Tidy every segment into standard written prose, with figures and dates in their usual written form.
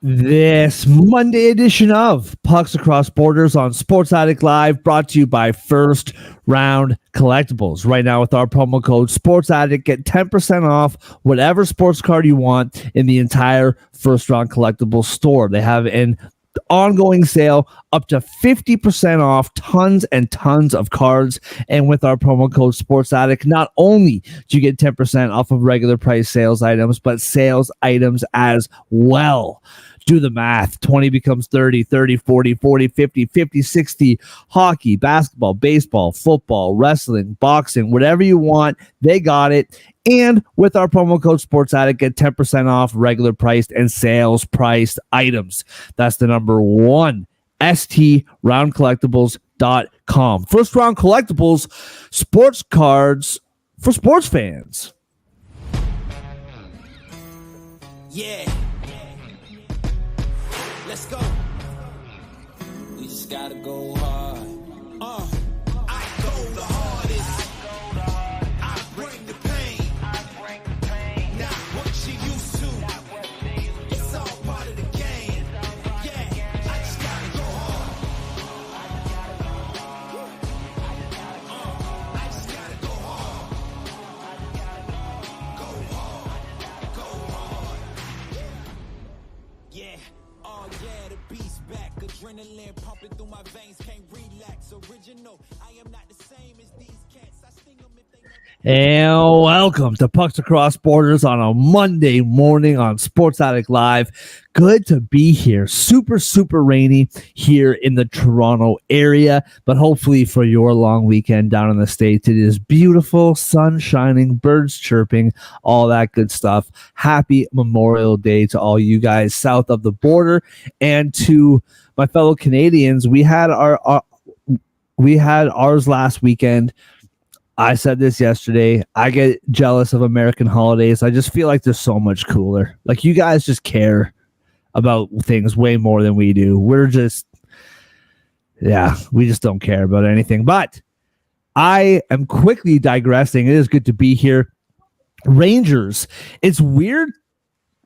This Monday edition of Pucks Across Borders on Sports Addict Live, brought to you by First Round Collectibles. Right now, with our promo code Sports Addict, get 10% off whatever sports card you want in the entire First Round Collectibles store. They have an ongoing sale up to 50% off tons and tons of cards. And with our promo code Sports Addict, not only do you get 10% off of regular price sales items, but sales items as well. Do the math. 20 becomes 30, 30, 40, 40, 50, 50, 60. Hockey, basketball, baseball, football, wrestling, boxing, whatever you want, they got it. And with our promo code Sports Addict, get 10% off regular priced and sales priced items. That's the number one. STRoundCollectibles.com. First Round Collectibles, sports cards for sports fans. Yeah. Let's go. We just gotta go hard. I go the hardest. I bring the pain. Not what you used to. It's all part of the game. Yeah, I just gotta go hard. I just gotta go hard. Go hard. Go hard. Yeah. Oh yeah, the beast back. Adrenaline pumping through my veins, can't relax. Original, I am not the same as these cats. I sting them if they And welcome to Pucks Across Borders on a Monday morning on Sports Addict Live. Good to be here. Super, super rainy here in the Toronto area, but hopefully for your long weekend down in the States, it is beautiful, sun shining, birds chirping, all that good stuff. Happy Memorial Day to all you guys south of the border, and to my fellow Canadians. We had ours last weekend. I said this yesterday. I get jealous of American holidays. I just feel like they're so much cooler. Like, you guys just care about things way more than we do. We just don't care about anything. But I am quickly digressing. It is good to be here. Rangers. It's weird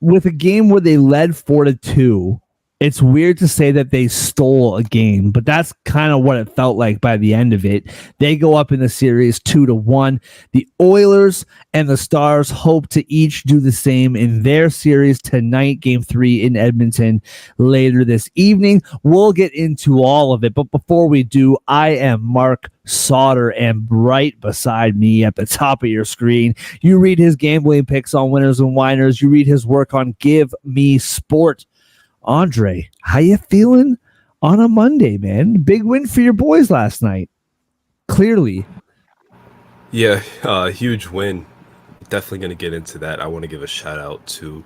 with a game where they led 4-2. It's weird to say that they stole a game, but that's kind of what it felt like by the end of it. They go up in the series 2-1. The Oilers and the Stars hope to each do the same in their series tonight, Game 3 in Edmonton later this evening. We'll get into all of it, but before we do, I am Mark Sauter, and right beside me at the top of your screen, you read his gambling picks on Winners and Winers. You read his work on Give Me Sport. Andre, how you feeling on a Monday, man? Big win for your boys last night. Clearly. Yeah, huge win. Definitely going to get into that. I want to give a shout out to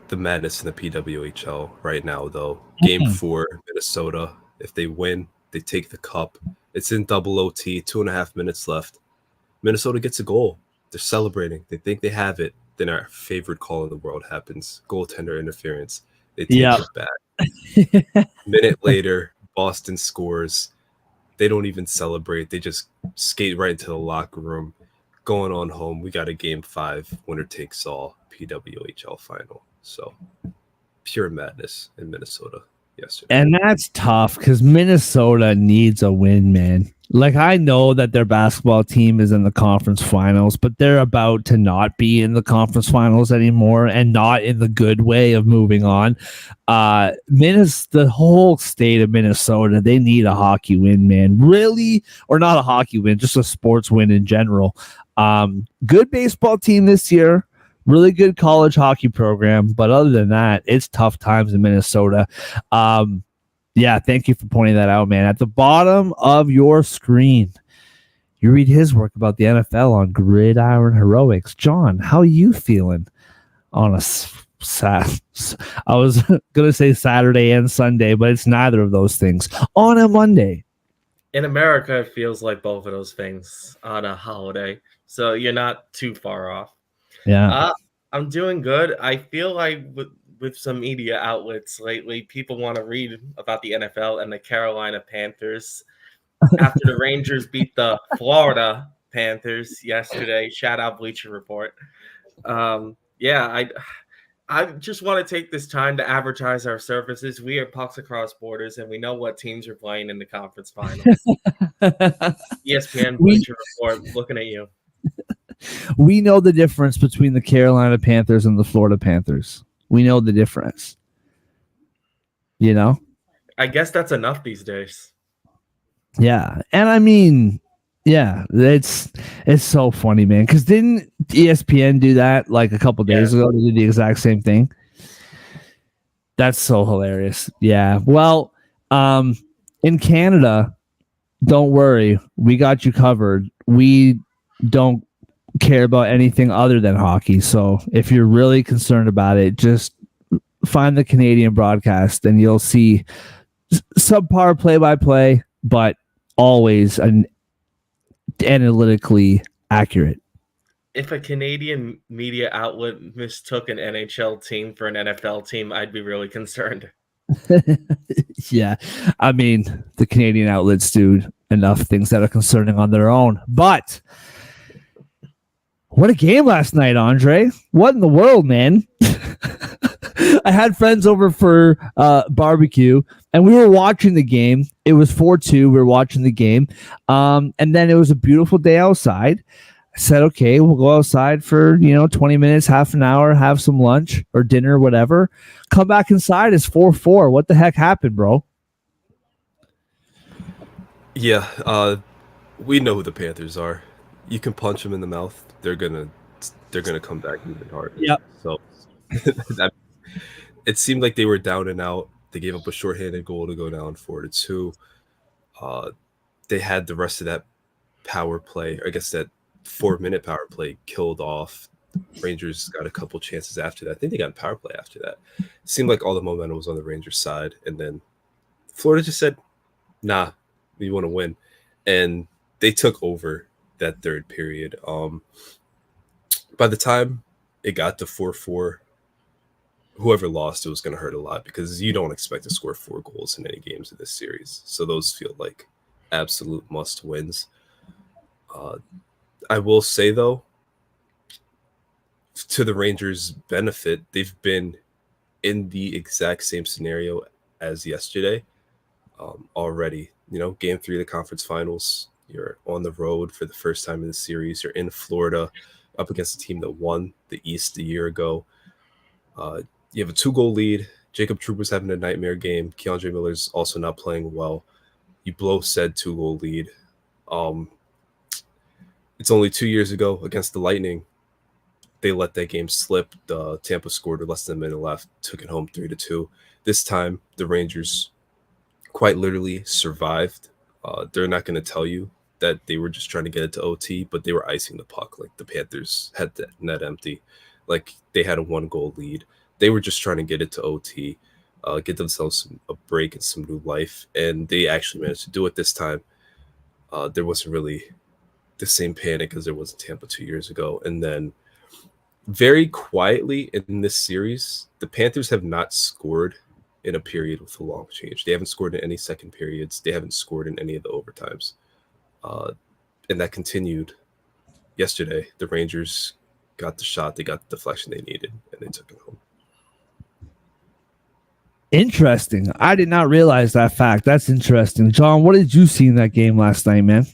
the madness in the PWHL right now, though. Game 4, Minnesota. If they win, they take the cup. It's in double OT, 2.5 minutes left. Minnesota gets a goal. They're celebrating. They think they have it. Then our favorite call in the world happens. Goaltender interference. They take it back. Minute later, Boston scores. They don't even celebrate. They just skate right into the locker room. Going on home, we got a Game 5, winner takes all, PWHL final. So, pure madness in Minnesota yesterday. And that's tough because Minnesota needs a win, man. Like, I know that their basketball team is in the conference finals, but they're about to not be in the conference finals anymore, and not in the good way of moving on. The whole state of Minnesota, they need a hockey win, man. Really, or not a hockey win, just a sports win in general. Good baseball team this year. Really good college hockey program, but other than that, it's tough times in Minnesota. Yeah, thank you for pointing that out, man. At the bottom of your screen, you read his work about the NFL on Gridiron Heroics. John, how are you feeling on a I was going to say Saturday and Sunday, but it's neither of those things. On a Monday. In America, it feels like both of those things on a holiday, so you're not too far off. Yeah. I'm doing good. I feel like with some media outlets lately, people want to read about the NFL and the Carolina Panthers after the Rangers beat the Florida Panthers yesterday. Shout out Bleacher Report. I just want to take this time to advertise our services. We are Pucks Across Borders, and we know what teams are playing in the conference finals. ESPN we Bleacher Report, looking at you. we know the difference between the Carolina Panthers and the Florida Panthers. We know the difference. You know? I guess that's enough these days. Yeah. And I mean, yeah, it's so funny, man. Because didn't ESPN do that like a couple days ago? They did the exact same thing. That's so hilarious. Yeah. Well, in Canada, don't worry, we got you covered. We don't care about anything other than hockey. So if you're really concerned about it, just find the Canadian broadcast and you'll see subpar play-by-play, but always an analytically accurate. If a Canadian media outlet mistook an NHL team for an NFL team, I'd be really concerned. Yeah. I mean, the Canadian outlets do enough things that are concerning on their own. But what a game last night, Andre. What in the world, man? I had friends over for barbecue, and we were watching the game. It was 4-2. We were watching the game. And then it was a beautiful day outside. I said, okay, we'll go outside for, 20 minutes, half an hour, have some lunch or dinner, whatever. Come back inside. It's 4-4. What the heck happened, bro? Yeah, we know who the Panthers are. You can punch them in the mouth. They're gonna come back even harder. Yep. So it seemed like they were down and out. They gave up a shorthanded goal to go down 4-2. They had the rest of that power play, I guess that 4-minute power play killed off. Rangers got a couple chances after that. I think they got a power play after that. It seemed like all the momentum was on the Rangers side, and then Florida just said, "Nah, we want to win," and they took over that third period. By the time it got to 4-4, whoever lost, it was going to hurt a lot because you don't expect to score 4 goals in any games in this series. So those feel like absolute must wins. I will say, though, to the Rangers' benefit, they've been in the exact same scenario as yesterday already. Game 3 of the conference finals, you're on the road for the first time in the series. You're in Florida up against a team that won the East a year ago. You have a 2-goal lead. Jacob Trouba's having a nightmare game. Keandre Miller's also not playing well. You blow said 2-goal lead. It's only 2 years ago against the Lightning. They let that game slip. Tampa scored with less than a minute left, took it home 3-2. This time, the Rangers quite literally survived. They're not going to tell you that they were just trying to get it to OT, but they were icing the puck. Like the Panthers had that net empty. Like they had a 1-goal lead. They were just trying to get it to OT, get themselves a break and some new life. And they actually managed to do it this time. There wasn't really the same panic as there was in Tampa 2 years ago. And then very quietly in this series, the Panthers have not scored in a period with a long change. They haven't scored in any second periods. They haven't scored in any of the overtimes. And that continued yesterday. The Rangers got the shot. They got the deflection they needed, and they took it home. Interesting. I did not realize that fact. That's interesting. John, what did you see in that game last night, man?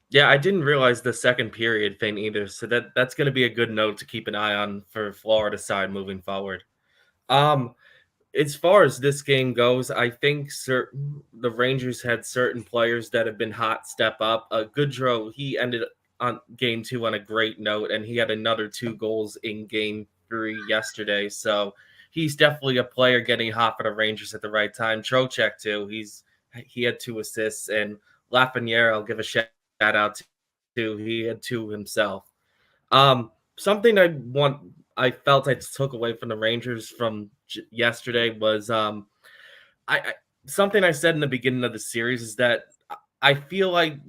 Yeah, I didn't realize the second period thing either. So that's going to be a good note to keep an eye on for Florida side moving forward. As far as this game goes, I think the Rangers had certain players that have been hot step up. Goodrow, he ended on game 2 on a great note, and he had another 2 goals in game 3 yesterday. So he's definitely a player getting hot for the Rangers at the right time. Trocheck too. He had 2 assists, and Lafreniere, I'll give a shout out to. He had 2 himself. Something I felt I took away from the Rangers from yesterday was something I said in the beginning of the series is that I feel like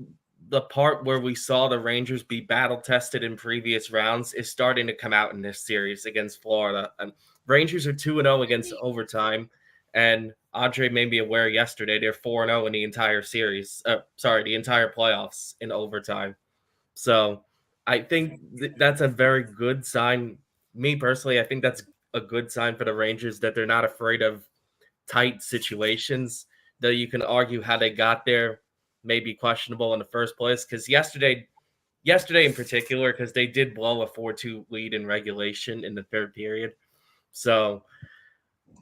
the part where we saw the Rangers be battle tested in previous rounds is starting to come out in this series against Florida. And Rangers are 2-0 against overtime, and Andre made me aware yesterday they're 4-0 in the entire series. The entire playoffs in overtime. So I think that's a very good sign. Me personally, I think that's a good sign for the Rangers that they're not afraid of tight situations. Though you can argue how they got there may be questionable in the first place. Because yesterday in particular, because they did blow a 4-2 lead in regulation in the third period. So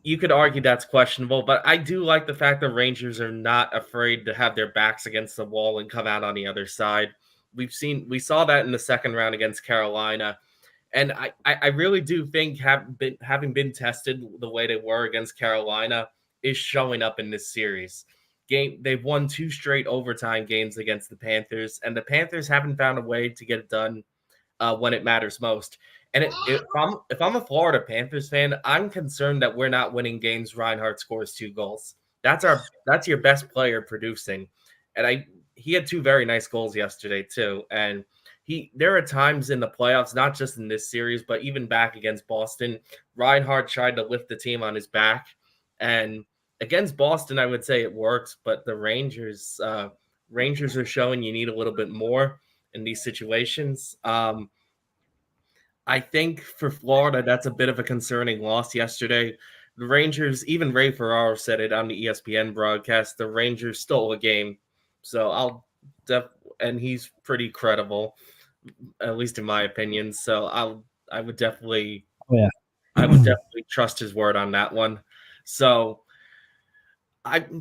you could argue that's questionable, but I do like the fact the Rangers are not afraid to have their backs against the wall and come out on the other side. We saw that in the second round against Carolina. And I really do think having been tested the way they were against Carolina is showing up in this series. They've won 2 straight overtime games against the Panthers, and the Panthers haven't found a way to get it done when it matters most. And if I'm a Florida Panthers fan, I'm concerned that we're not winning games. Reinhart scores 2 goals. That's your best player producing, and he had 2 very nice goals yesterday too. And there are times in the playoffs, not just in this series, but even back against Boston, Reinhart tried to lift the team on his back, and against Boston, I would say it worked, but the Rangers are showing you need a little bit more in these situations. I think for Florida, that's a bit of a concerning loss yesterday. The Rangers, even Ray Ferraro said it on the ESPN broadcast, the Rangers stole a game. So and he's pretty credible, at least in my opinion. So I would definitely trust his word on that one. So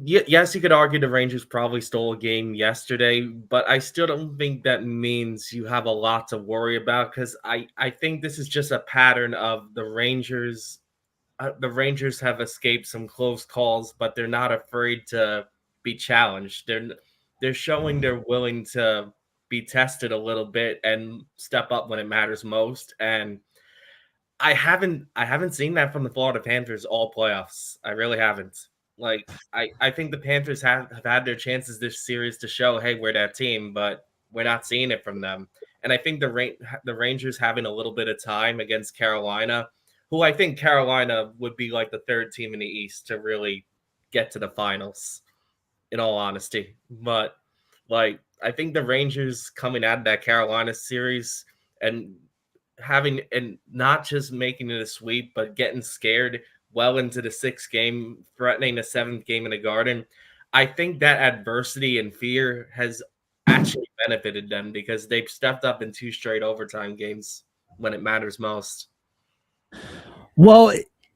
yes, you could argue the Rangers probably stole a game yesterday, but I still don't think that means you have a lot to worry about, because I think this is just a pattern of the Rangers. The Rangers have escaped some close calls, but they're not afraid to be challenged. They're showing they're willing to be tested a little bit and step up when it matters most. And I haven't seen that from the Florida Panthers all playoffs. I really haven't. Like, I think the Panthers have had their chances this series to show, hey, we're that team, but we're not seeing it from them. And I think the Rangers having a little bit of time against Carolina, who I think Carolina would be like the third team in the East to really get to the finals, in all honesty. But like, I think the Rangers coming out of that Carolina series and not just making it a sweep, but getting scared well into the 6th game, threatening the 7th game in the Garden. I think that adversity and fear has actually benefited them, because they've stepped up in 2 straight overtime games when it matters most. Well,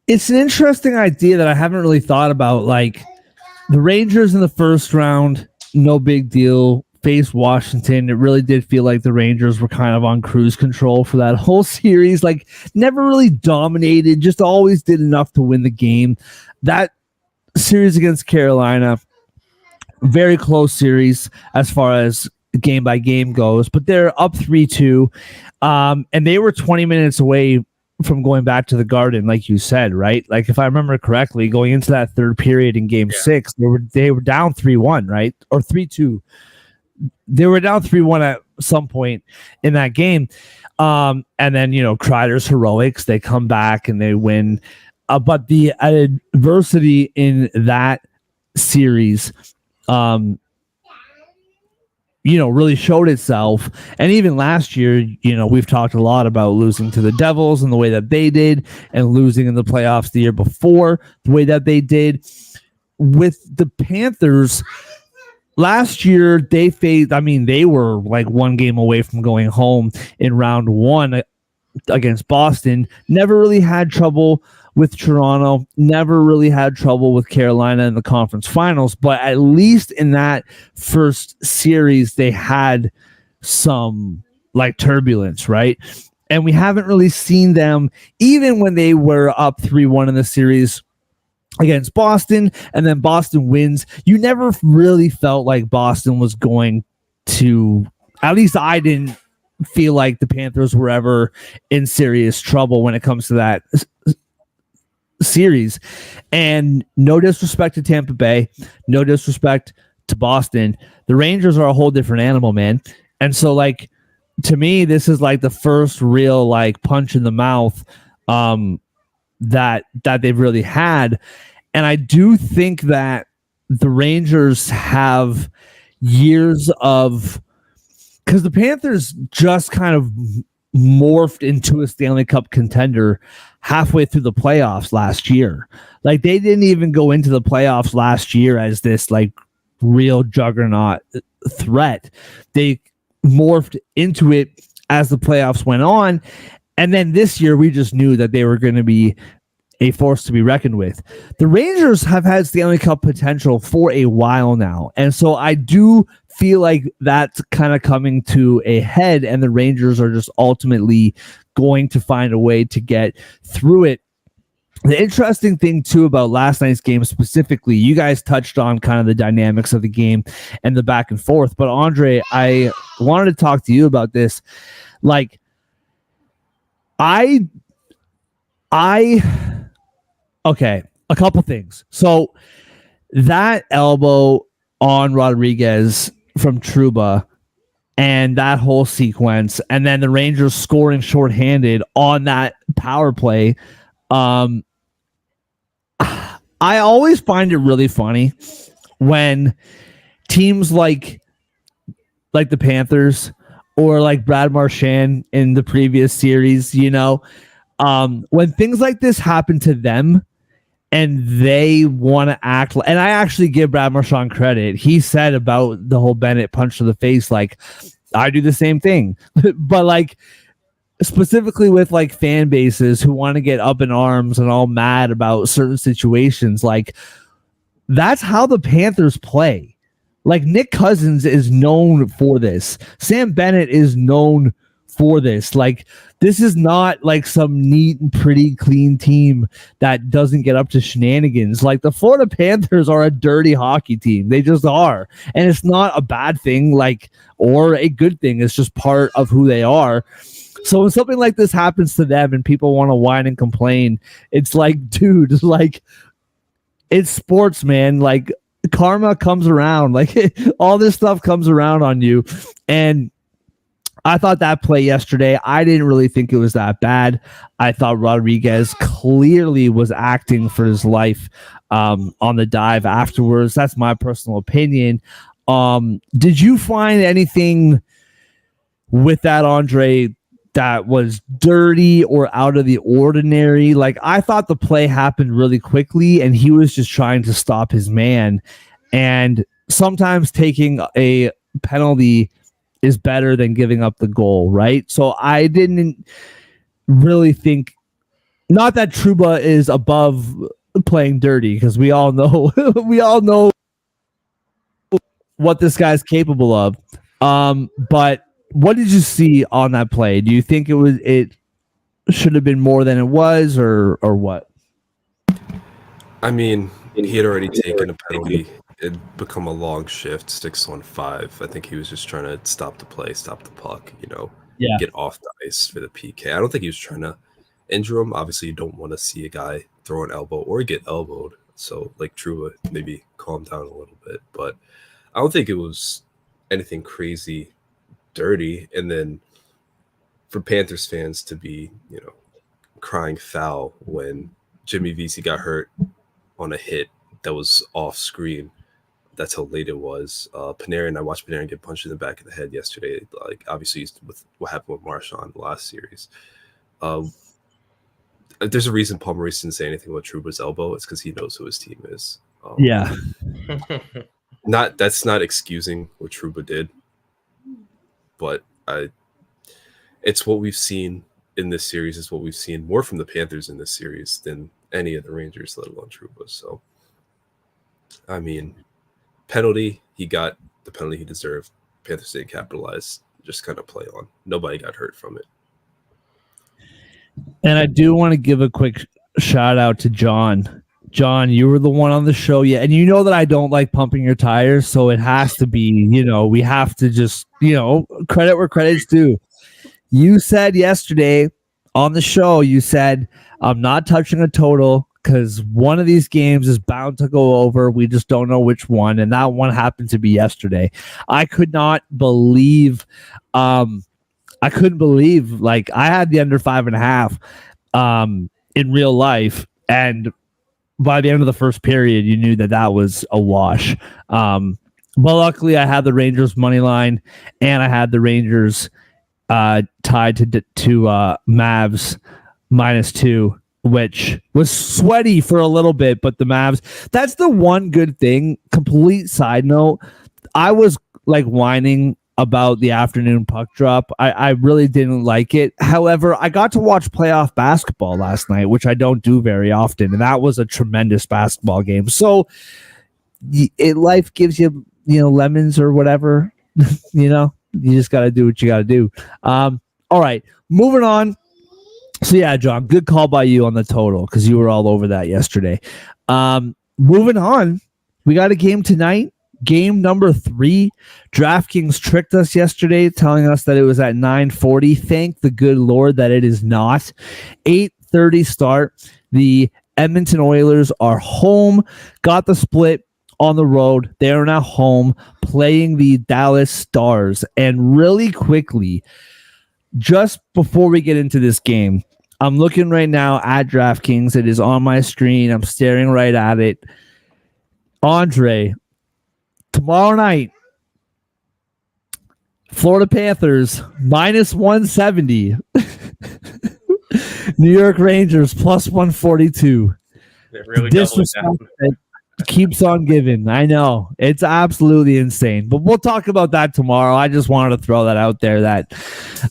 it's an interesting idea that I haven't really thought about. Like, the Rangers in the first round, no big deal, faced Washington. It really did feel like the Rangers were kind of on cruise control for that whole series. Like, never really dominated, just always did enough to win the game. That series against Carolina, very close series as far as game by game goes, but they're up 3-2. And they were 20 minutes away from going back to the Garden, like you said, right? Like, if I remember correctly, going into that third period in game 6, they were down 3-1, right? Or 3-2. They were down 3-1 at some point in that game. And then, Kreider's heroics, they come back and they win. But the adversity in that series, really showed itself. And even last year, we've talked a lot about losing to the Devils and the way that they did, and losing in the playoffs the year before the way that they did. With the Panthers, last year they were like 1 game away from going home in round 1 against Boston. Never really had trouble with Toronto, never really had trouble with Carolina in the conference finals, but at least in that first series, they had some like turbulence, right? And we haven't really seen them, even when they were up 3-1 in the series against Boston, and then Boston wins. You never really felt like Boston was going to, at least I didn't feel like the Panthers were ever in serious trouble when it comes to that series. And no disrespect to Tampa Bay, no disrespect to Boston, the Rangers are a whole different animal, man. And so, like, to me, this is like the first real like punch in the mouth that they've really had. And I do think that the Rangers have years of, because the Panthers just kind of morphed into a Stanley Cup contender halfway through the playoffs last year. Like they didn't even go into the playoffs last year as this like real juggernaut threat. They morphed into it as the playoffs went on. And then this year we just knew that they were going to be a force to be reckoned with. The Rangers have had Stanley Cup potential for a while now. And so I do feel like that's kind of coming to a head, and the Rangers are just ultimately going to find a way to get through it. The interesting thing, too, about last night's game specifically, you guys touched on kind of the dynamics of the game and the back and forth. But, Andre, I wanted to talk to you about this. Like, okay, a couple things. So that elbow on Rodriguez from Trouba and that whole sequence, and then the Rangers scoring shorthanded on that power play. I always find it really funny when teams like the Panthers or like Brad Marchand in the previous series, you know, when things like this happen to them and they want to act and I actually give Brad Marchand credit. He said about the whole Bennett punch to the face, like, I do the same thing. But like specifically with like fan bases who want to get up in arms and all mad about certain situations, like that's how the Panthers play. Like Nick Cousins is known for this. Sam Bennett is known for this. Like this is not like some neat and pretty clean team that doesn't get up to shenanigans. Like the Florida Panthers are a dirty hockey team. They just are. And it's not a bad thing, like, or a good thing. It's just part of who they are. So when something like this happens to them and people want to whine and complain, it's like, dude, like it's sports, man. Like karma comes around. Like all this stuff comes around on you. And I thought that play yesterday, I didn't really think it was that bad. I thought Rodriguez clearly was acting for his life on the dive afterwards. That's my personal opinion. Did you find anything with that, Andre, that was dirty or out of the ordinary? Like I thought the play happened really quickly and he was just trying to stop his man. And sometimes taking a penalty is better than giving up the goal, right? So I didn't really think, not that Trouba is above playing dirty, because we all know what this guy's capable of. But what did you see on that play? Do you think it should have been more than it was, or what? I mean, he had already taken a penalty. It'd become a long shift, 6-on-5. I think he was just trying to stop the play, stop the puck, get off the ice for the PK. I don't think he was trying to injure him. Obviously, you don't want to see a guy throw an elbow or get elbowed. So, like Trouba, maybe calm down a little bit. But I don't think it was anything crazy dirty. And then for Panthers fans to be, crying foul when Jimmy Vesey got hurt on a hit that was off screen. That's how late it was. Panarin, I watched Panarin get punched in the back of the head yesterday. Like obviously with what happened with Marchand last series. There's a reason Paul Maurice didn't say anything about Trouba's elbow. It's because he knows who his team is. Yeah. That's not excusing what Trouba did, but it's what we've seen in this series. Is what we've seen more from the Panthers in this series than any of the Rangers, let alone Trouba. So, I mean, penalty, he got the penalty he deserved. Panthers didn't capitalize, just kind of play on. Nobody got hurt from it. And I do want to give a quick shout out to John. John, you were the one on the show. Yeah. And you know that I don't like pumping your tires. So it has to be, we have to just, credit where credit's due. You said yesterday on the show, you said, I'm not touching a total because one of these games is bound to go over. We just don't know which one. And that one happened to be yesterday. I could not believe, like I had the under 5.5 in real life. And by the end of the first period, you knew that was a wash. But luckily I had the Rangers money line and I had the Rangers tied to Mavs -2, which was sweaty for a little bit, but the Mavs, that's the one good thing. Complete side note, I was like whining about the afternoon puck drop. I really didn't like it. However, I got to watch playoff basketball last night, which I don't do very often, and that was a tremendous basketball game. So life gives you, lemons or whatever. You just got to do what you got to do. All right, moving on. So yeah, John, good call by you on the total because you were all over that yesterday. Moving on, we got a game tonight. Game number 3. DraftKings tricked us yesterday, telling us that it was at 9:40. Thank the good Lord that it is not. 8:30 start. The Edmonton Oilers are home. Got the split on the road. They are now home playing the Dallas Stars. And really quickly, just before we get into this game, I'm looking right now at DraftKings. It is on my screen. I'm staring right at it. Andre, tomorrow night, Florida Panthers -170. New York Rangers +142. They're really doubling down. Keeps on giving. I know. It's absolutely insane. But we'll talk about that tomorrow. I just wanted to throw that out there that,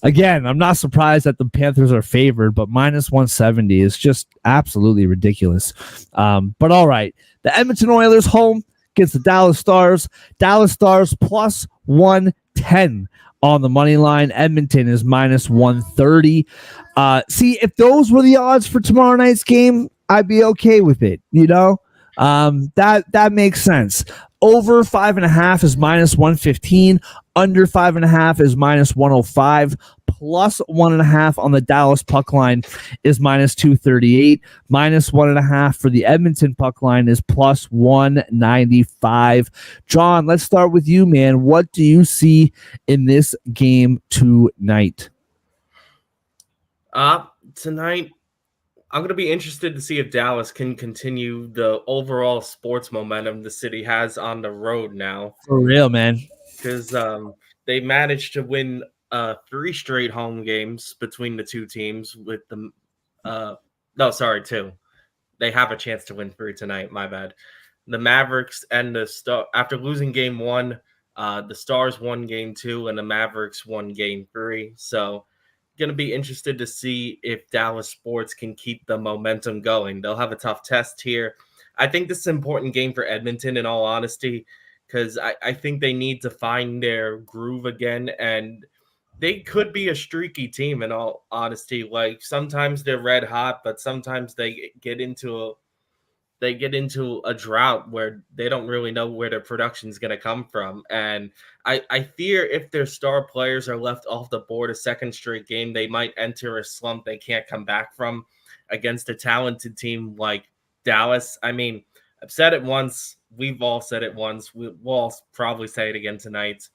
again, I'm not surprised that the Panthers are favored, but -170 is just absolutely ridiculous. But all right. The Edmonton Oilers home against the Dallas Stars. Dallas Stars +110 on the money line. Edmonton is -130. See, if those were the odds for tomorrow night's game, I'd be okay with it, that makes sense. Over 5.5 is -115. Under 5.5 is -105. +1.5 on the Dallas puck line is -238. -1.5 for the Edmonton puck line is +195. John, let's start with you, man. What do you see in this game tonight? Tonight, I'm going to be interested to see if Dallas can continue the overall sports momentum the city has on the road now. For real, man. Because they managed to win 3 straight home games between the two teams with the two. They have a chance to win 3 tonight, my bad. The Mavericks and the after losing game 1, the Stars won game 2 and the Mavericks won game 3. So going to be interested to see if Dallas sports can keep the momentum going. They'll have a tough test here. I think this is an important game for Edmonton, in all honesty, because I think they need to find their groove again, and they could be a streaky team, in all honesty. Like, sometimes they're red hot, but sometimes they get into a drought where they don't really know where their production is going to come from. And I fear if their star players are left off the board a second straight game, they might enter a slump they can't come back from against a talented team like Dallas. I mean, I've said it once. We've all said it once. We'll all probably say it again tonight.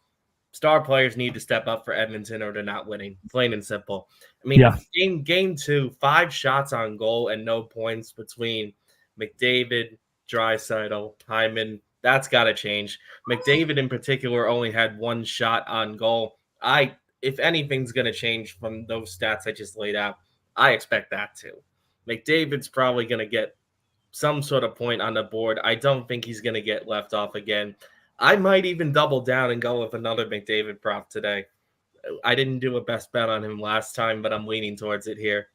Star players need to step up for Edmonton or they're not winning. Plain and simple. I mean, game 2, 5 shots on goal and no points between McDavid, Draisaitl, Hyman. That's got to change. McDavid in particular only had 1 shot on goal. If anything's going to change from those stats I just laid out, I expect that to. McDavid's probably going to get some sort of point on the board. I don't think he's going to get left off again. I might even double down and go with another McDavid prop today. I didn't do a best bet on him last time, but I'm leaning towards it here.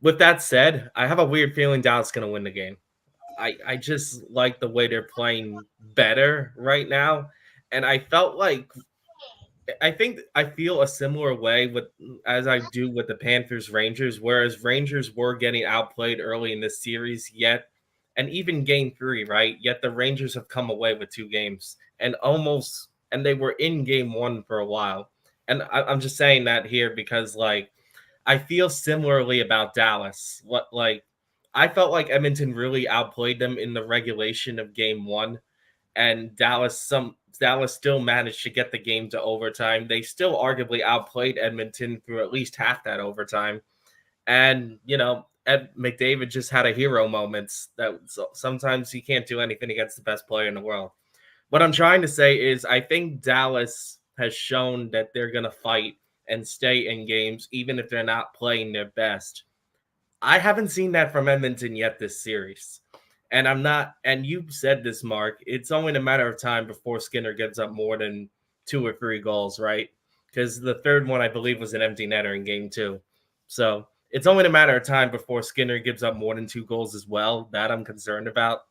With that said, I have a weird feeling Dallas is going to win the game. I just like the way they're playing better right now. And I feel a similar way as I do with the Panthers Rangers, whereas Rangers were getting outplayed early in this series and even game 3, right? Yet the Rangers have come away with 2 games and they were in game 1 for a while. And I'm just saying that here because I feel similarly about Dallas. I felt like Edmonton really outplayed them in the regulation of game 1, and Dallas still managed to get the game to overtime. They still arguably outplayed Edmonton through at least half that overtime. And, McDavid just had a hero moment that sometimes he can't do anything against the best player in the world. What I'm trying to say is I think Dallas has shown that they're going to fight and stay in games, even if they're not playing their best. I haven't seen that from Edmonton yet this series. And I'm not, and you said this, Mark, it's only a matter of time before Skinner gives up more than 2 or 3 goals, right? Because the third one, I believe, was an empty netter in game 2. So it's only a matter of time before Skinner gives up more than 2 goals as well. That I'm concerned about.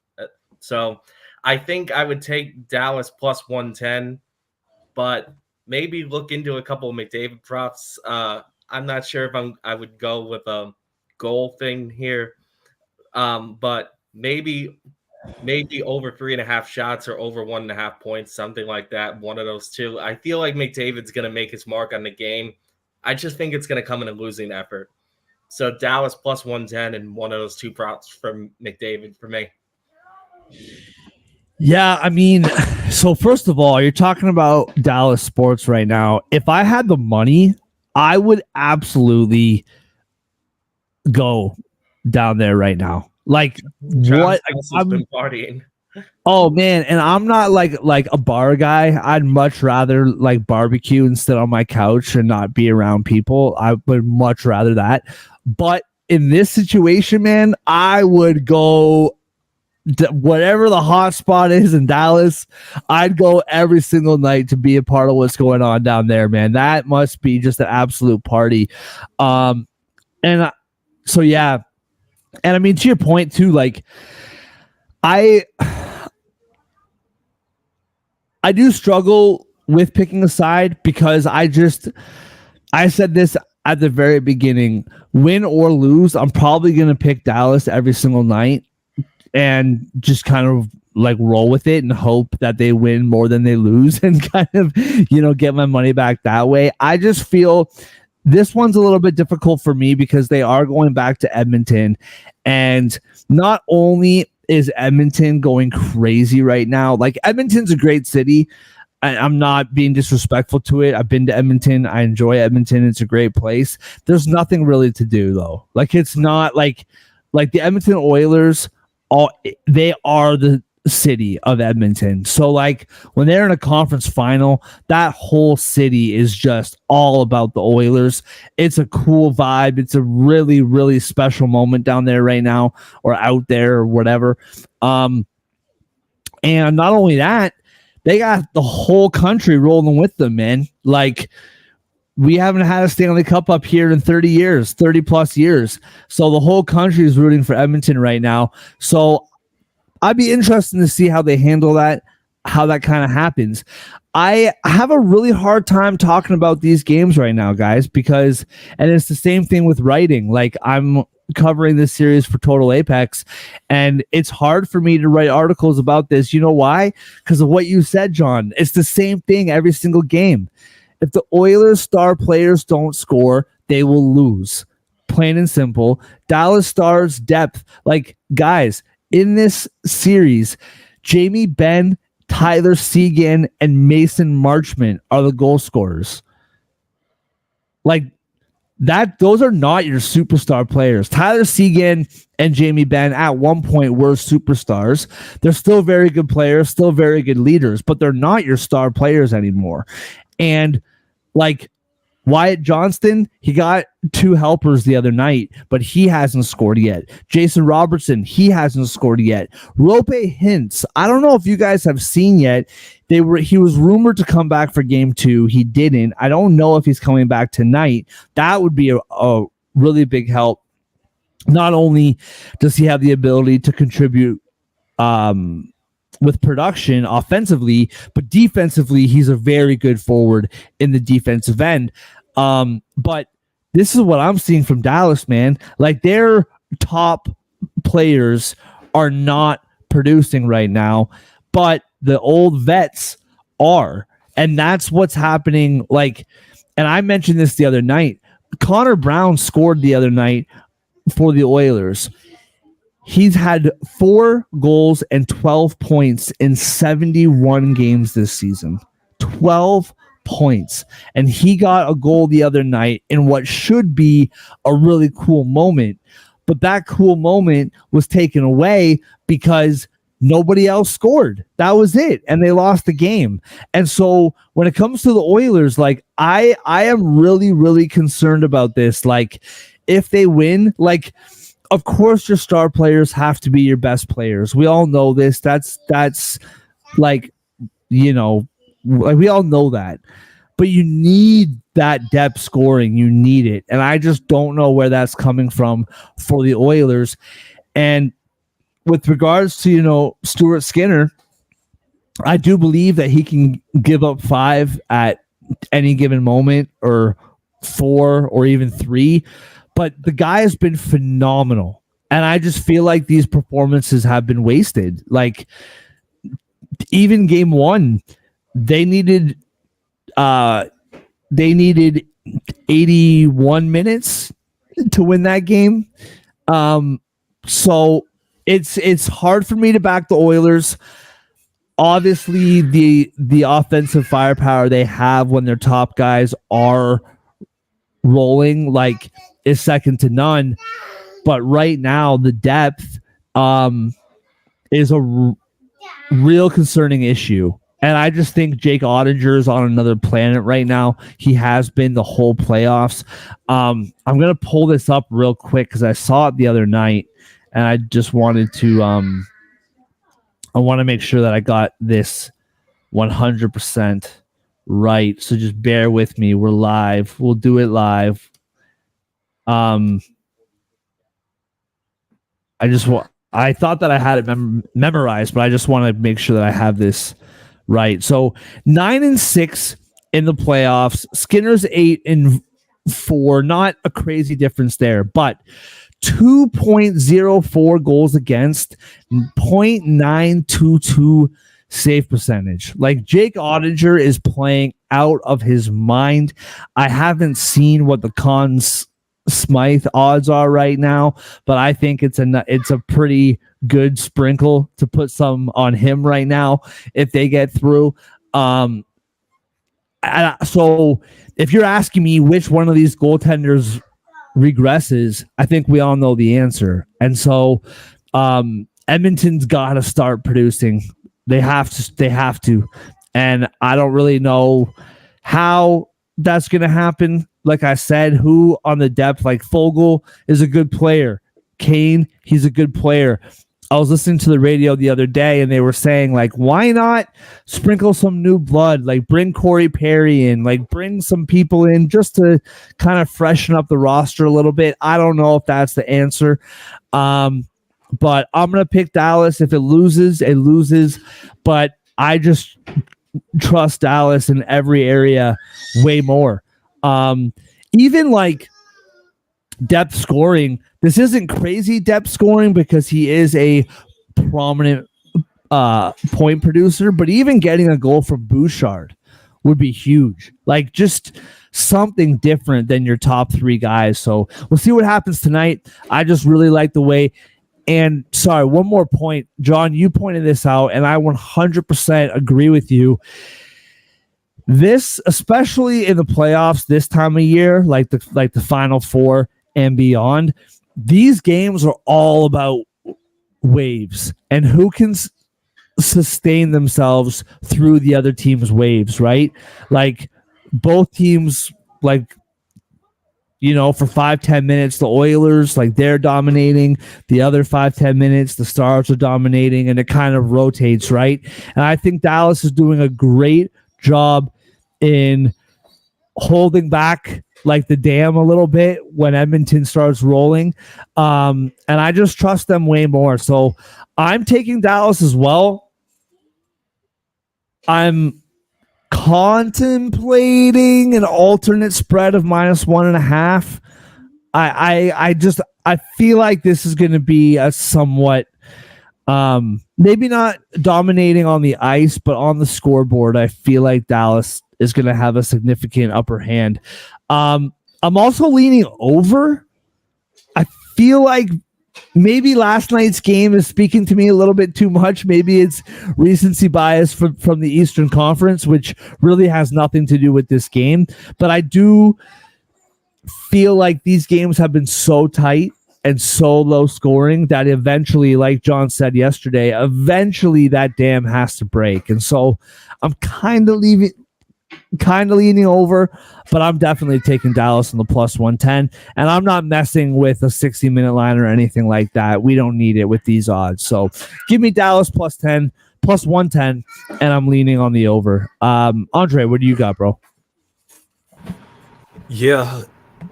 So I think I would take Dallas plus 110, but maybe look into a couple of McDavid props. I'm not sure if I would go with a goal thing here, but maybe over 3.5 shots or over 1.5 points, something like that. One of those two. I feel like McDavid's going to make his mark on the game. I just think it's going to come in a losing effort. So Dallas plus 110 and one of those 2 props from McDavid for me. Yeah, I mean, so first of all, you're talking about Dallas sports right now. If I had the money, I would absolutely go down there right now. Like what? I've been partying. Oh man, and I'm not like a bar guy. I'd much rather like barbecue and sit on my couch and not be around people. I would much rather that. But in this situation, man, I would go whatever the hot spot is in Dallas. I'd go every single night to be a part of what's going on down there, man. That must be just an absolute party. So yeah, and I mean, to your point too, like I do struggle with picking a side because I said this at the very beginning, win or lose, I'm probably going to pick Dallas every single night and just kind of like roll with it and hope that they win more than they lose and kind of, get my money back that way. I just feel this one's a little bit difficult for me because they are going back to Edmonton, and not only is Edmonton going crazy right now, like Edmonton's a great city. I'm not being disrespectful to it. I've been to Edmonton. I enjoy Edmonton. It's a great place. There's nothing really to do though. Like it's not like the Edmonton Oilers, they are the city of Edmonton. So like when they're in a conference final, that whole city is just all about the Oilers. It's a cool vibe. It's a really, really special moment down there right now, or out there or whatever. And not only that, they got the whole country rolling with them, man. Like we haven't had a Stanley Cup up here in 30 plus years. So the whole country is rooting for Edmonton right now. So I'd be interested to see how they handle that, how that kind of happens. I have a really hard time talking about these games right now, guys, because, and it's the same thing with writing. Like I'm covering this series for Total Apex, and it's hard for me to write articles about this. You know why? Because of what you said, John. It's the same thing every single game. If the Oilers star players don't score, they will lose. Plain and simple. Dallas Stars depth. Like, guys, in this series, Jamie Benn, Tyler Seguin, and Mason Marchment are the goal scorers. Like that, those are not your superstar players. Tyler Seguin and Jamie Benn at one point were superstars. They're still very good players, still very good leaders, but they're not your star players anymore. And like Wyatt Johnston, he got 2 helpers the other night, but he hasn't scored yet. Jason Robertson, he hasn't scored yet. Rope Hintz, I don't know if you guys have seen yet. He was rumored to come back for game 2. He didn't. I don't know if he's coming back tonight. That would be a really big help. Not only does he have the ability to contribute with production offensively, but defensively, he's a very good forward in the defensive end. But this is what I'm seeing from Dallas, man. Like their top players are not producing right now, but the old vets are. And that's what's happening. Like, and I mentioned this the other night. Connor Brown scored the other night for the Oilers. He's had 4 goals and 12 points in 71 games this season. 12 points. And he got a goal the other night in what should be a really cool moment. But that cool moment was taken away because nobody else scored. That was it. And they lost the game. And so when it comes to the Oilers, like I am really, really concerned about this. Like if they win, like of course your star players have to be your best players. We all know this. That's like, you know, like we all know that. But you need that depth scoring. You need it. And I just don't know where that's coming from for the Oilers. And with regards to, you know, Stuart Skinner, I do believe that he can give up 5 at any given moment, or 4, or even 3. But the guy has been phenomenal. And I just feel like these performances have been wasted. Like even game 1, they needed 81 minutes to win that game. So it's hard for me to back the Oilers. Obviously, the offensive firepower they have when their top guys are rolling, like, is second to none. But right now, the depth is a real concerning issue. And I just think Jake Ottinger is on another planet right now. He has been the whole playoffs. I'm going to pull this up real quick because I saw it the other night, and I just wanted to I want to make sure that I got this 100% right. So just bear with me. We're live. We'll do it live. I thought that I had it memorized, but I just want to make sure that I have this right. So 9-6 in the playoffs. Skinner's 8-4. Not a crazy difference there, but 2.04 goals against, 0.922 save percentage. Like Jake Ottinger is playing out of his mind. I haven't seen what the Conn Smythe odds are right now, but I think it's a pretty good sprinkle to put some on him right now if they get through. So if you're asking me which one of these goaltenders regresses, I think we all know the answer. And so Edmonton's got to start producing. They have to. And I don't really know how that's going to happen. Like I said, who on the depth, like Fogle is a good player. Kane, he's a good player. I was listening to the radio the other day, and they were saying, like, why not sprinkle some new blood? Like, bring Corey Perry in, like, bring some people in just to kind of freshen up the roster a little bit. I don't know if that's the answer. But I'm going to pick Dallas. If it loses, it loses. But I just trust Dallas in every area way more. Even like depth scoring, this isn't crazy depth scoring because he is a prominent point producer, but even getting a goal from Bouchard would be huge. Like just something different than your top 3 guys. So we'll see what happens tonight. I just really like the way. And sorry, one more point, John, you pointed this out, and I 100% agree with you. This, especially in the playoffs this time of year, like the Final Four and beyond, these games are all about waves and who can sustain themselves through the other team's waves, right? Like both teams, like, you know, for 5-10 minutes, the Oilers, like they're dominating. The other 5-10 minutes, the Stars are dominating, and it kind of rotates, right? And I think Dallas is doing a great job in holding back like the dam a little bit when Edmonton starts rolling. And I just trust them way more. So I'm taking Dallas as well. I'm contemplating an alternate spread of -1.5. I feel like this is going to be a somewhat maybe not dominating on the ice, but on the scoreboard, I feel like Dallas is going to have a significant upper hand. I'm also leaning over. I feel like maybe last night's game is speaking to me a little bit too much. Maybe it's recency bias from the Eastern Conference, which really has nothing to do with this game. But I do feel like these games have been so tight and so low scoring that eventually, like John said yesterday, eventually that dam has to break. And so I'm kind of leaning over, but I'm definitely taking Dallas in the plus 110. And I'm not messing with a 60-minute line or anything like that. We don't need it with these odds. So give me Dallas plus 10, plus 110, and I'm leaning on the over. Andre, what do you got, bro? Yeah,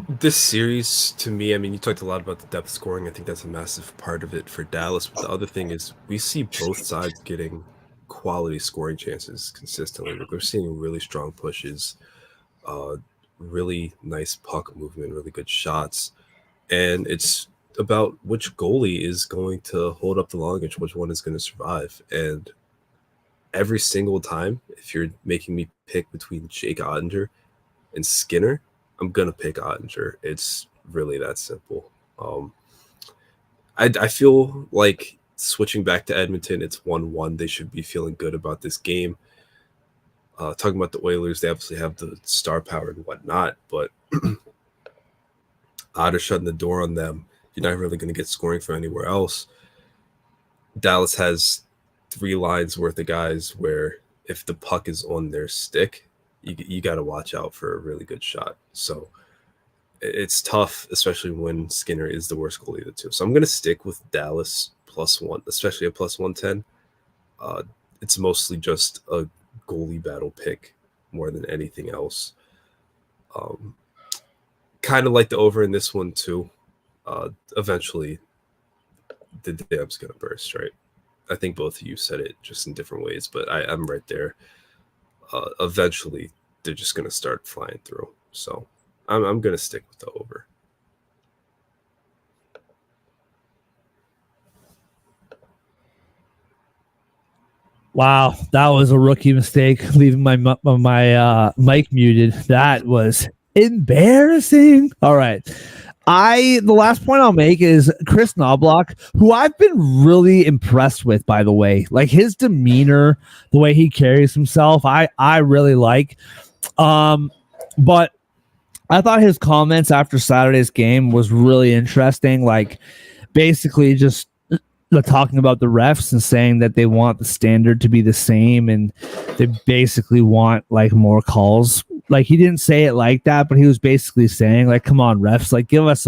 this series to me, I mean, you talked a lot about the depth scoring. I think that's a massive part of it for Dallas. But the other thing is we see both sides getting quality scoring chances consistently. Like we're seeing really strong pushes, uh, really nice puck movement, really good shots. And it's about which goalie is going to hold up the longest, which one is going to survive. And every single time, if you're making me pick between Jake Ottinger and Skinner, I'm gonna pick Ottinger. It's really that simple. I feel like switching back to Edmonton, it's 1-1. They should be feeling good about this game. Talking about the Oilers, they obviously have the star power and whatnot, but Otter shutting the door on them. You're not really going to get scoring from anywhere else. Dallas has 3 lines worth of guys where if the puck is on their stick, you got to watch out for a really good shot. So it's tough, especially when Skinner is the worst goalie of the two. So I'm going to stick with Dallas plus 1, especially a plus 110. It's mostly just a goalie battle pick more than anything else. Kind of like the over in this one too. Eventually, the dam's going to burst, right? I think both of you said it just in different ways, but I'm right there. Eventually, they're just going to start flying through. So I'm going to stick with the over. Wow, that was a rookie mistake, leaving my mic muted. That was embarrassing. All right. The last point I'll make is Chris Knobloch, who I've been really impressed with, by the way. Like his demeanor, the way he carries himself, I really like. But I thought his comments after Saturday's game was really interesting. Like basically just talking about the refs and saying that they want the standard to be the same and they basically want like more calls. Like he didn't say it like that, but he was basically saying like, come on refs, like give us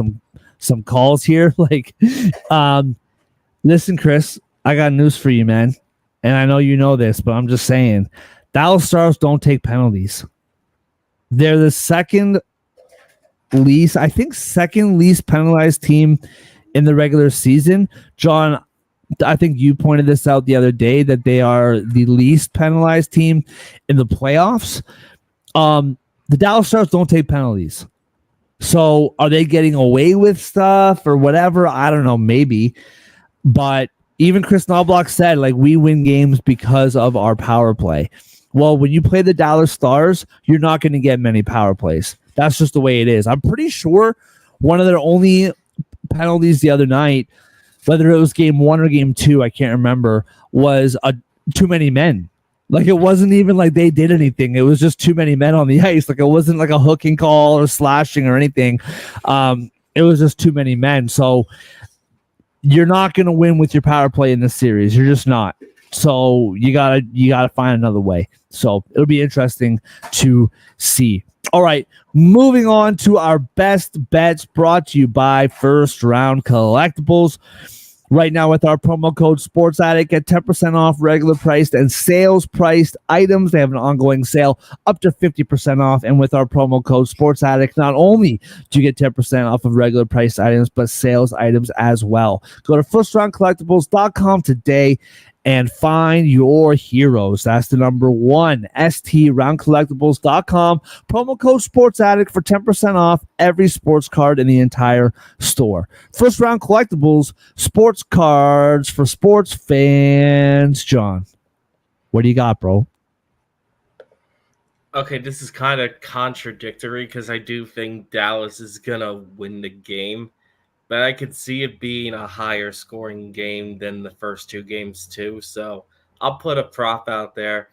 some calls here. Like, listen, Chris, I got news for you, man. And I know you know this, but I'm just saying Dallas Stars don't take penalties. They're the second least penalized team in the regular season. John, I think you pointed this out the other day that they are the least penalized team in the playoffs. The Dallas Stars don't take penalties. So are they getting away with stuff or whatever? I don't know, maybe. But even Chris Knobloch said, like, we win games because of our power play. Well, when you play the Dallas Stars, you're not going to get many power plays. That's just the way it is. I'm pretty sure one of their only penalties the other night, whether it was game 1 or game 2, I can't remember, was too many men. Like it wasn't even like they did anything. It was just too many men on the ice. Like it wasn't like a hooking call or slashing or anything. It was just too many men. So you're not going to win with your power play in this series. You're just not. So you gotta find another way. So it'll be interesting to see. All right, moving on to our best bets brought to you by First Round Collectibles. Right now with our promo code Sports Addict, get 10% off regular priced and sales priced items. They have an ongoing sale up to 50% off. And with our promo code Sports Addict, not only do you get 10% off of regular priced items, but sales items as well. Go to firstroundcollectibles.com today and find your heroes. That's the number 1, STRoundcollectibles.com. Promo code Sports Addict for 10% off every sports card in the entire store. First Round Collectibles, sports cards for sports fans. John, what do you got, bro? Okay, this is kind of contradictory because I do think Dallas is going to win the game. But I could see it being a higher scoring game than the first 2 games too. So I'll put a prop out there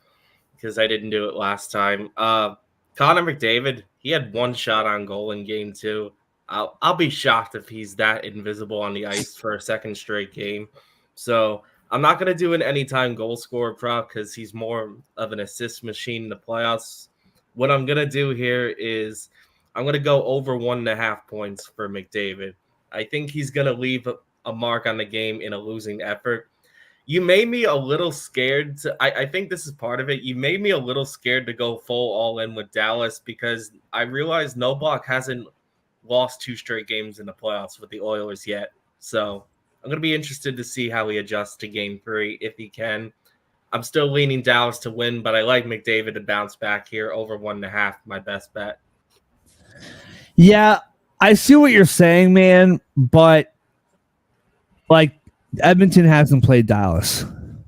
because I didn't do it last time. Connor McDavid, he had 1 shot on goal in game 2. I'll be shocked if he's that invisible on the ice for a second straight game. So I'm not gonna do an anytime goal scorer prop because he's more of an assist machine in the playoffs. What I'm gonna do here is I'm gonna go over 1.5 points for McDavid. I think he's gonna leave a mark on the game in a losing effort. You made me a little scared I think this is part of it. You made me a little scared to go full all in with Dallas because I realized Noblock hasn't lost 2 straight games in the playoffs with the Oilers yet. So I'm going to be interested to see how he adjusts to game 3 if he can. I'm still leaning Dallas to win, but I like McDavid to bounce back here over 1.5, my best bet. Yeah, I see what you're saying, man, but like Edmonton hasn't played Dallas.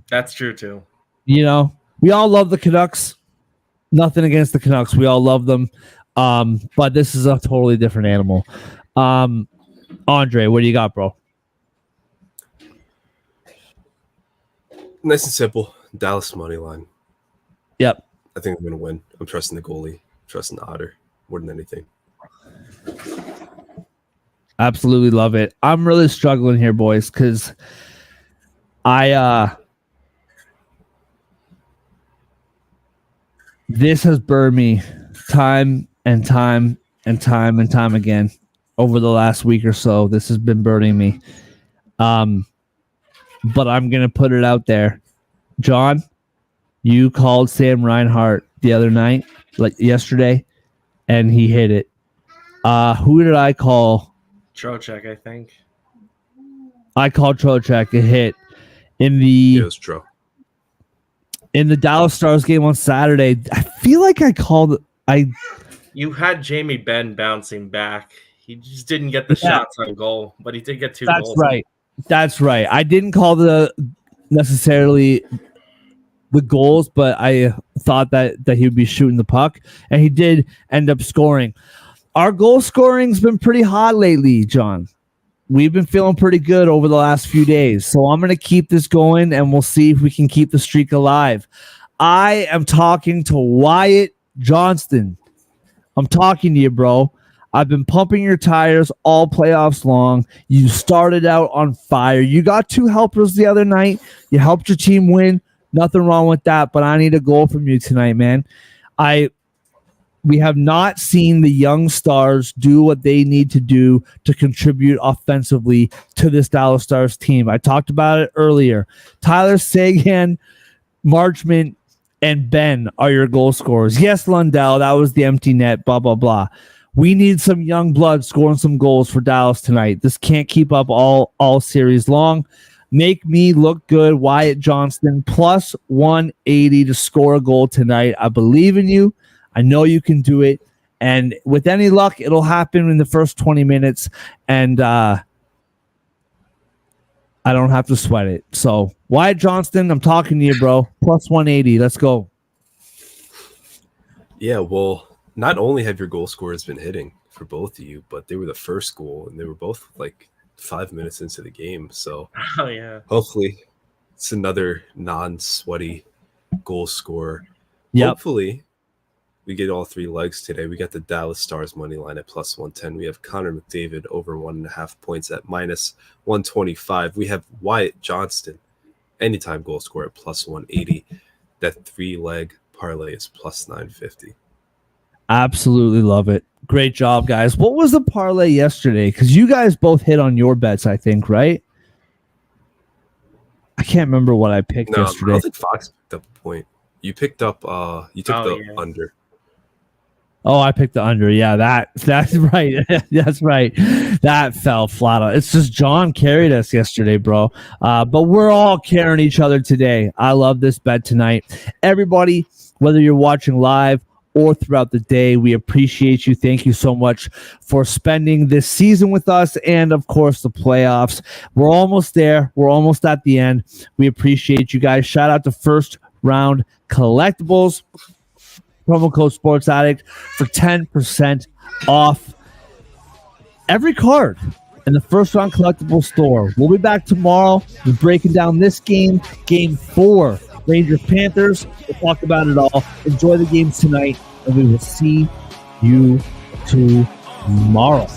That's true too. You know, we all love the Canucks. Nothing against the Canucks. We all love them. But this is a totally different animal. Andre, what do you got, bro? Nice and simple. Dallas money line. Yep. I think I'm going to win. I'm trusting the goalie, trusting the Otter more than anything. Absolutely love it. I'm really struggling here, boys, because this has burned me time and time and time and time again over the last week or so. This has been burning me. But I'm going to put it out there. John, you called Sam Reinhart the other night, like yesterday, and he hit it. Who did I call? Trocheck, I think. I called Trocheck a hit in the Dallas Stars game on Saturday. I feel like I called. You had Jamie Benn bouncing back. He just didn't get the shots on goal, but he did get 2 goals. That's right. I didn't call necessarily the goals, but I thought that he would be shooting the puck, and he did end up scoring. Our goal scoring's been pretty hot lately, John. We've been feeling pretty good over the last few days, so I'm going to keep this going, and we'll see if we can keep the streak alive. I am talking to Wyatt Johnston. I'm talking to you, bro. I've been pumping your tires all playoffs long. You started out on fire. You got 2 helpers the other night. You helped your team win. Nothing wrong with that, but I need a goal from you tonight, man. We have not seen the young stars do what they need to do to contribute offensively to this Dallas Stars team. I talked about it earlier. Tyler Seguin, Marchment, and Ben are your goal scorers. Yes, Lundell, that was the empty net, blah, blah, blah. We need some young blood scoring some goals for Dallas tonight. This can't keep up all series long. Make me look good, Wyatt Johnston, plus 180 to score a goal tonight. I believe in you. I know you can do it. And with any luck, it'll happen in the first 20 minutes. And I don't have to sweat it. So, Wyatt Johnston, I'm talking to you, bro. Plus 180. Let's go. Yeah, well, not only have your goal scorers been hitting for both of you, but they were the first goal, and they were both like 5 minutes into the game. So hopefully it's another non-sweaty goal scorer. Yep. Hopefully we get all 3 legs today. We got the Dallas Stars money line at plus 110. We have Connor McDavid over 1.5 points at minus 125. We have Wyatt Johnston, anytime goal scorer at plus 180. That 3-leg parlay is plus 950. Absolutely love it. Great job, guys. What was the parlay yesterday? Because you guys both hit on your bets, I think, right? I can't remember what I picked yesterday. I don't think Fox picked up a point. You picked up you took under. Oh, I picked the under. Yeah, that's right. That's right. That fell flat out. It's just John carried us yesterday, bro. But we're all carrying each other today. I love this bet tonight. Everybody, whether you're watching live or throughout the day, we appreciate you. Thank you so much for spending this season with us and, of course, the playoffs. We're almost there. We're almost at the end. We appreciate you guys. Shout out to First Round Collectibles. Promo code Sports Addict for 10% off every card in the First Round Collectibles store. We'll be back tomorrow. We're breaking down this game, Game 4, Rangers-Panthers. We'll talk about it all. Enjoy the games tonight, and we will see you tomorrow.